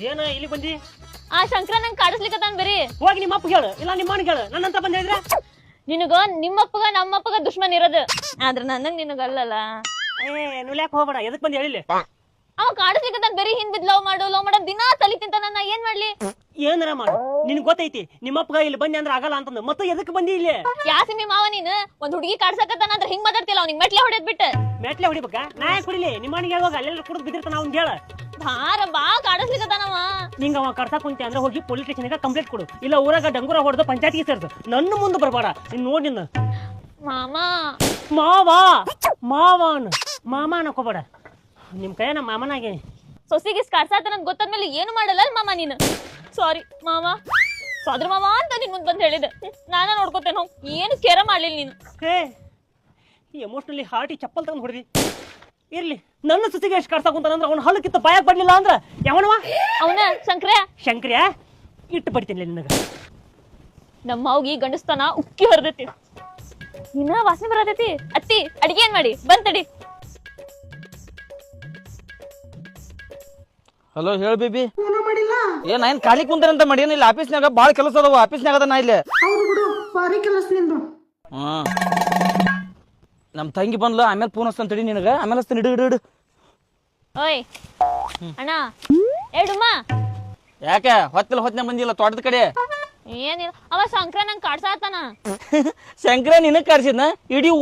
ಏನ ಇಲ್ಲಿ ಬಂದಿ? ಆ ಶಂಕರ ನಂಗೆ ಕಾಡಿಸ್ಲಿಕ್ಕತಾನ ಬರೀ. ಹೋಗಿ ನಿಮ್ಮ ಅಪ್ಪ ಹೇಳು, ಇಲ್ಲ ನಿಮ್ಮ ಅಣ್ಣ ಹೇಳು, ನನ್ನ ಹತ್ರ ಬಂದ ಹೇಳಿದ್ರೆ ನಿನಗ ನಿಮ್ಮಪ್ಪಗ ನಮ್ಮಪ್ಪಗ ದುಶ್ಮನ್ ಇರೋದು, ಆದ್ರ ನನಗ್ ನಿನಗಲ್ಲಲ್ಲ. ನುಲ್ಯಾಕ ಹೋಗ್ಬೇಡ, ಎದಕ್ ಬಂದು ಹೇಳಿಲ್ಲ. ಅವ ಕಾಡಿಸ್ಲಿಕ್ಕತಾನ ಬರೀ ಹಿಂದ್ ಲವ್ ಮಾಡೋ ದಿನಾ ತಲಿ ತಿಂತಾನ. ನಾ ಏನ್ ಮಾಡ್ಲಿ? ಏನಾರ ಮಾಡು, ನಿನ್ ಗೊತ್ತೈತಿ ನಿಮ್ಮಪ್ಪಗ ಇಲ್ಲಿ ಬಂದಿ ಅಂದ್ರೆ ಆಗಲ್ಲ ಅಂತಂದ, ಮತ್ತೆ ಎದಕ್ ಬಂದಿ ಇಲ್ಲಿ? ಯಾಸಿಮಿ ಮಾವ ನೀನು ಒಂದ್ ಹುಡುಗಿ ಕಾಡ್ಸಕತ್ತಾನ ಅಂದ್ರೆ ಹಿಂಗ್ ಮಾತಾಡ್ತಿಲ್ಲ. ಅವ್ನಿಗೆ ಮೆಟ್ಲೆ ಹೊಡೆದ್ ಬಿಟ್ಟು ಮೆಟ್ಲೆ ಹೊಡಿಬೇಕಾ? ನಾ ಯಾಕೆ ಹೊಡಿಲಿ? ನಿಮ್ಮ ಅಣ್ಣಿಗೆ ಹೇಳುವಾಗ ಅಲ್ಲೆಲ್ಲ ಕುಡಿದು ಬಿದ್ದಿರ್ತಾನ ಅವ್ನ್ ಹೇಳ. ಬಾ ಕಾಡಿಸ್ಲಿಕ್ಕತಾನವ. ನಿಂಗ ಅವ ಕಡ್ಸಾಕ್ ಕುಂತೆ ಅಂದ್ರೆ ಹೋಗಿ ಪೊಲೀಸ್ ಸ್ಟೇಷನ್ಗೆ ಕಂಪ್ಲೇಂಟ್ ಕೊಡು, ಇಲ್ಲ ಊರಾಗ ಡಂಗುರ ಹೊಡೆದು ಪಂಚಾಯತಿಗೆ ಸೇರ್ದು. ನನ್ನ ಮುಂದೆ ಬರಬೇಡ. ನೀನ್ ನೋಡಿ ನಿನ್ನ ಮಾಮ ಮಾವ ಅನ್ನಕೋಬೇಡ. ನಿಮ್ ಕೈ ನಮ್ಮ ಮಾಮನಾಗೆ ಸೊಸಿಗೆ ಕಾಡ್ಸಾತ ಗೊತ್ತಾದ್ಮೇಲೆ ಏನು ಮಾಡಲ್ಲ ಮಾಮ ನೀನು. ಸಾರಿ ಮಾಮ, ಸಾದ್ರ ಮಾಮ ಅಂತ ನಿನ್ ಮುಂದ್ ಬಂದ್ ಹೇಳಿದೆ. ನಾನ ನೋಡ್ಕೋತೇನೆ ಹೋಗ್, ಏನು ಕೇರ ಮಾಡ್ಲಿಲ್ಲ ನೀನು. ಹೇ ಎಮೋಷನಲಿ ಹಾರ್ಟಿ ಚಪ್ಪಲ್ ತಗೊಂಡ್ ಹೊಡೆದಿ. ಇರ್ಲಿ, ನನ್ನ ಸುತ್ತಿಗೆ ಎಷ್ಟು ಕಡ್ಸಾಕ್ ಕುಂತಾನಂದ್ರೆ ಅವ್ನ ಹಲ್ಲಕ್ಕಿತ್ತ ಬಾಯಾಗ ಬರ್ಲಿಲ್ಲ ಅಂದ್ರ ಯಾವನವ? ಅವನ ಶಂಕ್ರ್ಯ ಇಟ್ಟು ಬಡಿತೀನಿ ನಿನಗ. ನಮ್ಮ ಅವ್ಗಿ ಗಂಡಸ್ತಾನ ಉಕ್ಕಿ ಹೊರದೈತಿ. ಇನ್ನ ವಾಸನೆ ಬರತೈತಿ. ಅತ್ತಿ ಅಡಿಗೆ ಏನ್ ಮಾಡಿ ಬಂತಡಿ. ಹಲೋ ಹೇಳ ಬೇಬಿ. ಏನ್ ಖಾಲಿ ಕುಂತಾರಂತ ಮಾಡಿ ಏನಿಲ್ಲ, ಆಫೀಸ್ನಾಗ ಬಾಳ ಕೆಲಸ ಅದಾವ. ಆಫೀಸ್ನಾಗ ಅದ ನಾ ಇಲ್ಲಿ. ನಮ್ ತಂಗಿ ಬಂದ್ಲ, ಆಮೇಲೆ ಫೋನ್ ಹಚ್ತಾನ ತಡಿ ನಿನಗ, ಆಮೇಲೆ ಹಚ್ತಾನ. ಇಡು. ಓಯ್ ಅಣ್ಣ ಏಡುಮ್ಮ. ಯಾಕೆ ಹೊತ್ತಿನ ಬಂದಿಲ್ಲ ತೋಟದ ಕಡೆ? ಏನಿಲ್ಲ, ಅವ ಶಂಕರ ನಂಗೆ ಕಾಡ್ಸಾತಾನ. ಶಂಕರ ನಿನಗ್ ಕಾಡ್ಸಿದ್ನ? ಇಡೀ